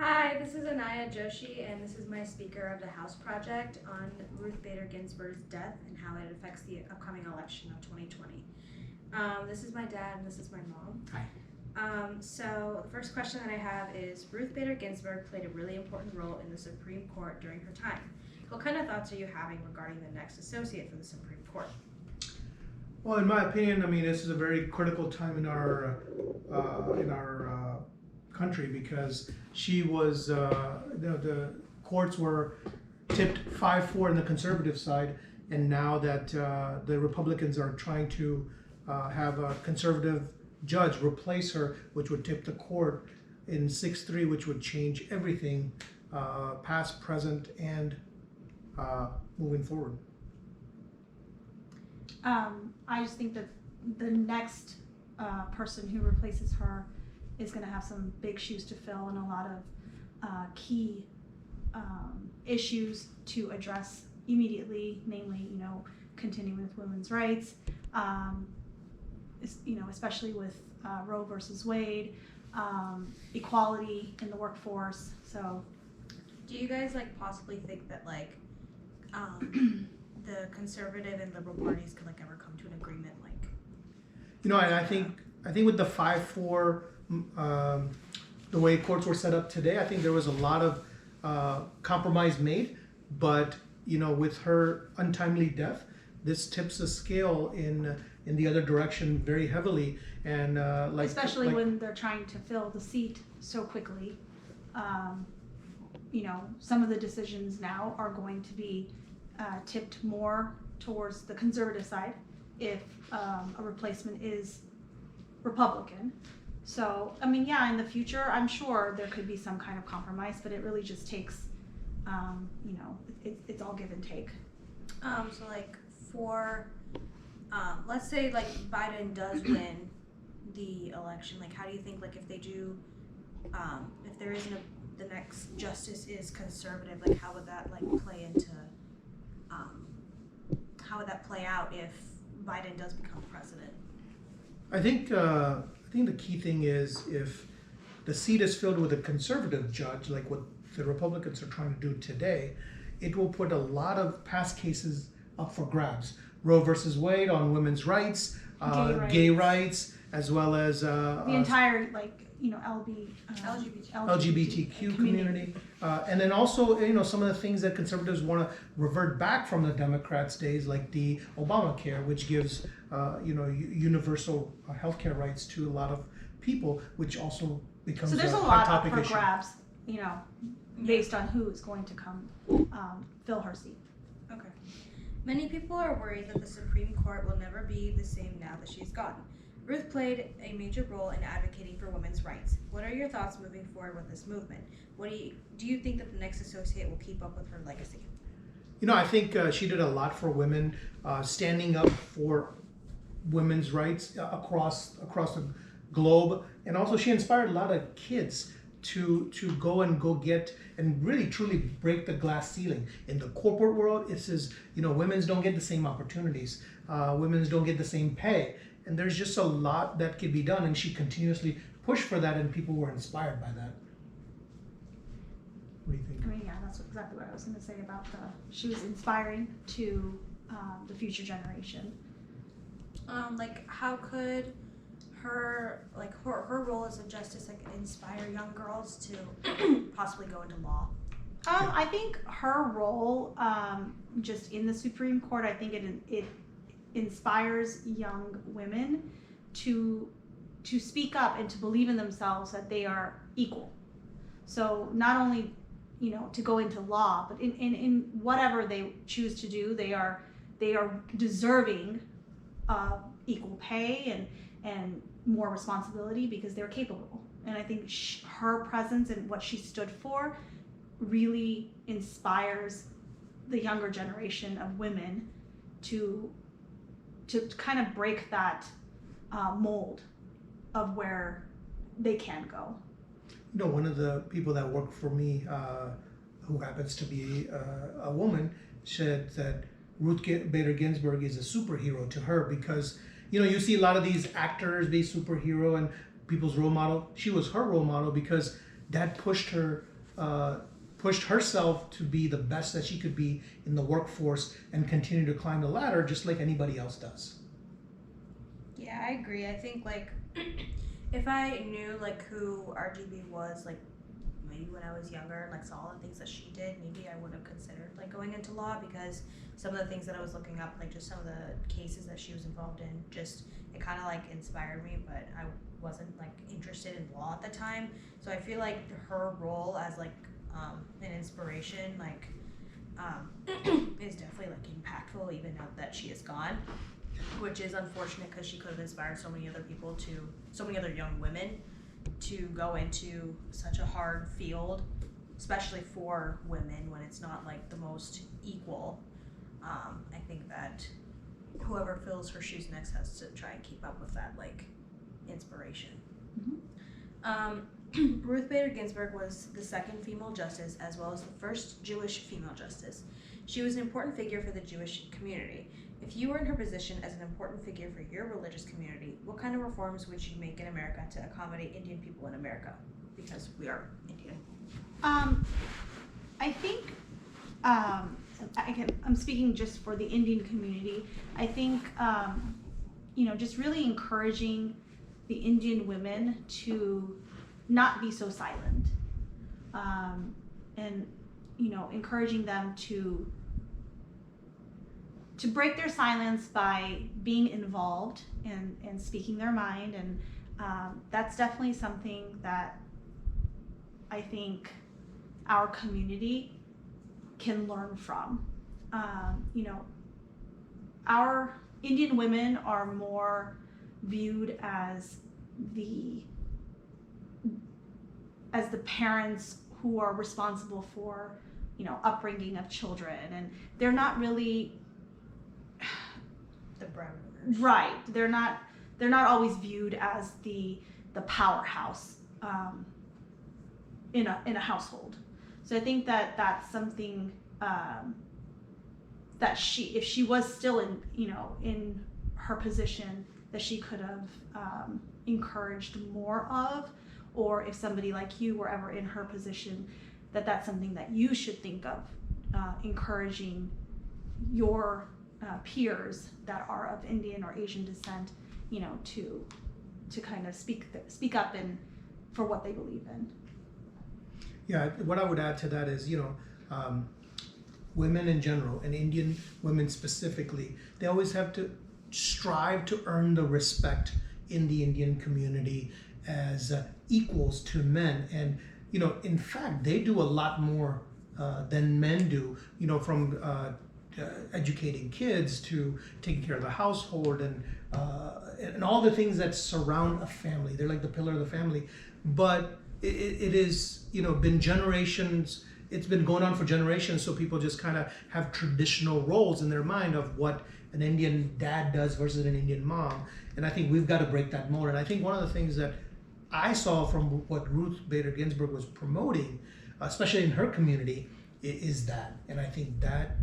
Hi, this is Anaya Joshi, and this is my speaker of the House Project on Ruth Bader Ginsburg's death and how it affects the upcoming election of 2020. This is my dad, and this is my mom. Hi. So the first question that I have is, Ruth Bader Ginsburg played a really important role in the Supreme Court during her time. What kind of thoughts are you having regarding the next associate for the Supreme Court? Well, in my opinion, I mean, this is a very critical time in our country because she was, the courts were tipped 5-4 on the conservative side, and now that the Republicans are trying to have a conservative judge replace her, which would tip the court in 6-3, which would change everything, past, present, and moving forward. I just think that the next person who replaces her is going to have some big shoes to fill and a lot of key issues to address immediately, namely, continuing with women's rights, especially with Roe versus Wade, equality in the workforce. So, Do you guys possibly think that the conservative and liberal parties could ever come to an agreement? I think with the 5-4, the way courts were set up today, I think there was a lot of compromise made. But with her untimely death, this tips the scale in the other direction very heavily. And especially when they're trying to fill the seat so quickly, some of the decisions now are going to be tipped more towards the conservative side if a replacement is Republican. So, in the future, I'm sure there could be some kind of compromise, but it really just takes, it's all give and take. Let's say Biden does win the election, how do you think if they do, if there isn't the next justice is conservative, how would that play into, how would that play out if Biden does become president? I think the key thing is if the seat is filled with a conservative judge, like what the Republicans are trying to do today, it will put a lot of past cases up for grabs. Roe versus Wade on women's rights, gay rights, as well as the entire LGBTQ community, and then also some of the things that conservatives want to revert back from the Democrats' days, like the Obamacare, which gives universal healthcare rights to a lot of people, which also becomes so there's a a hot lot topic up for issue. grabs, based on who is going to come fill her seat. Okay. Many people are worried that the Supreme Court will never be the same now that she's gone. Ruth played a major role in advocating for women's rights. What are your thoughts moving forward with this movement? Do you think that the next associate will keep up with her legacy? I think she did a lot for women, standing up for women's rights across the globe, and also she inspired a lot of kids to go get and really truly break the glass ceiling. In the corporate world, it says women's don't get the same opportunities, women's don't get the same pay, and there's just a lot that could be done, and she continuously pushed for that, and people were inspired by that. What do you think? Yeah, that's exactly what I was going to say about she was inspiring to the future generation. How could her role as a justice inspire young girls to possibly go into law? I think her role just in the Supreme Court, I think it inspires young women to speak up and to believe in themselves that they are equal. So not only to go into law, but in whatever they choose to do, they are deserving of equal pay and more responsibility because they're capable. And I think her presence and what she stood for really inspires the younger generation of women to kind of break that mold of where they can go. One of the people that worked for me, who happens to be a woman, said that Ruth Bader Ginsburg is a superhero to her because, you see a lot of these actors be superhero and people's role model. She was her role model because that pushed her pushed herself to be the best that she could be in the workforce and continue to climb the ladder just like anybody else does. Yeah, I agree. I think like if I knew like who RGB was, like maybe when I was younger and like saw all the things that she did, maybe I would have considered like going into law, because some of the things that I was looking up, like just some of the cases that she was involved in, just it kind of like inspired me, but I wasn't like interested in law at the time. So I feel like her role as like an inspiration, like is definitely like impactful even now that she is gone, which is unfortunate because she could have inspired so many other people to, so many other young women to go into such a hard field, especially for women when it's not like the most equal. I think that whoever fills her shoes next has to try and keep up with that like inspiration. Ruth Bader Ginsburg was the second female justice as well as the first Jewish female justice. She was an important figure for the Jewish community. If you were in her position as an important figure for your religious community, what kind of reforms would you make in America to accommodate Indian people in America? Because we are Indian. I think I'm speaking just for the Indian community. I think just really encouraging the Indian women to not be so silent, and encouraging them to break their silence by being involved and speaking their mind, and that's definitely something that I think our community can learn from. Our Indian women are more viewed as the parents who are responsible for upbringing of children, and they're not really The breadwinners. right. They're not always viewed as the powerhouse in a household. So I think that that's something that if she was still in her position, that she could have encouraged more of, or if somebody like you were ever in her position, that's something that you should think of, encouraging your peers that are of Indian or Asian descent, to kind of speak up and for what they believe in. Yeah, what I would add to that is, women in general and Indian women specifically, they always have to strive to earn the respect in the Indian community as equals to men. And, in fact, they do a lot more than men do, from educating kids to taking care of the household and all the things that surround a family. They're like the pillar of the family. But it is, been generations, it's been going on for generations, so people just kind of have traditional roles in their mind of what an Indian dad does versus an Indian mom. And I think we've got to break that mold. And I think one of the things that I saw from what Ruth Bader Ginsburg was promoting, especially in her community, is that. And I think that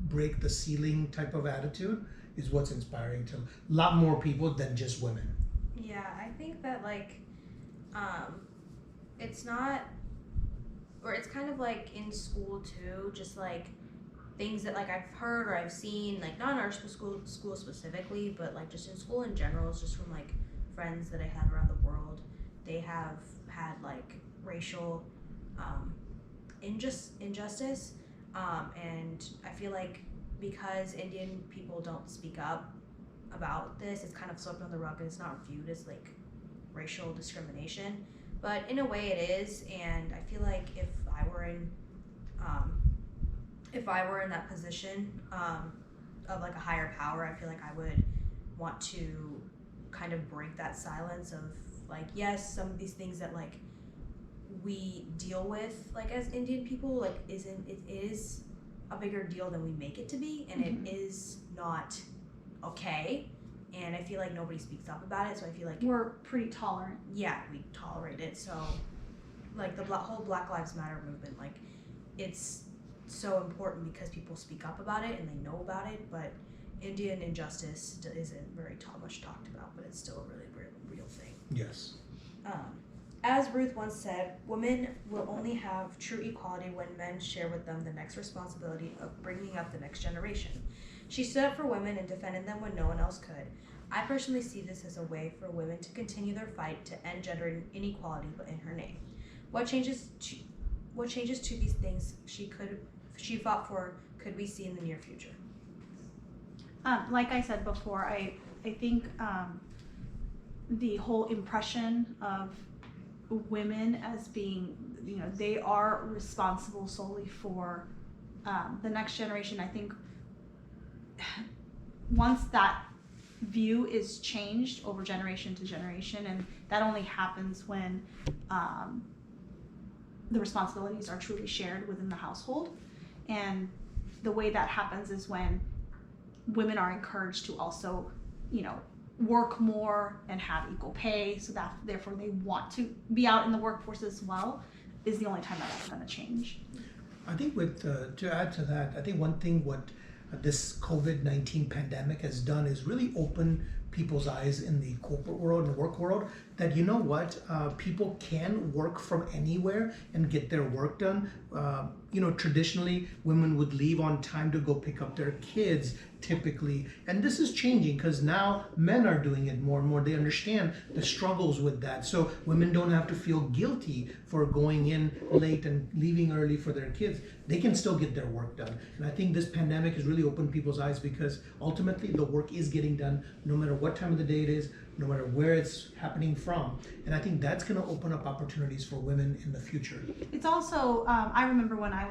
break the ceiling type of attitude is what's inspiring to a lot more people than just women. Yeah, I think that like it's not, or it's kind of like in school too, just like things that like I've heard or I've seen, like not in our school specifically, but like just in school in general, it's just from like friends that I have around the world. They have had like racial injustice, and I feel like because Indian people don't speak up about this, it's kind of swept under the rug and it's not viewed as like racial discrimination, but in a way it is. And I feel like if I were in that position of like a higher power, I feel like I would want to kind of break that silence of like, yes, some of these things that like we deal with like as Indian people, like it is a bigger deal than we make it to be, and Mm-hmm. it is not okay. And I feel like nobody speaks up about it, so I feel like We're pretty tolerant. yeah, we tolerate it. So like the whole Black Lives Matter movement, like it's so important because people speak up about it and they know about it. But Indian injustice isn't very much talked about, but it's still a really real thing. Yes. As Ruth once said, women will only have true equality when men share with them the next responsibility of bringing up the next generation. She stood up for women and defended them when no one else could. I personally see this as a way for women to continue their fight to end gender inequality, but in her name. What changes to these things she fought for could we see in the near future? Like I said before, I think the whole impression of women as being, they are responsible solely for the next generation. I think once that view is changed over generation to generation, and that only happens when the responsibilities are truly shared within the household. And the way that happens is when women are encouraged to also, work more and have equal pay, so that therefore they want to be out in the workforce as well, is the only time that that's going to change. I think to add to that, I think one thing what this COVID-19 pandemic has done is really open people's eyes in the corporate world and the work world that people can work from anywhere and get their work done. Traditionally women would leave on time to go pick up their kids typically, and this is changing because now men are doing it more and more. They understand the struggles with that, so women don't have to feel guilty for going in late and leaving early for their kids. They can still get their work done, and I think this pandemic has really opened people's eyes because ultimately the work is getting done no matter what time of the day it is, no matter where it's happening from. And I think that's going to open up opportunities for women in the future. It's also, I remember when I was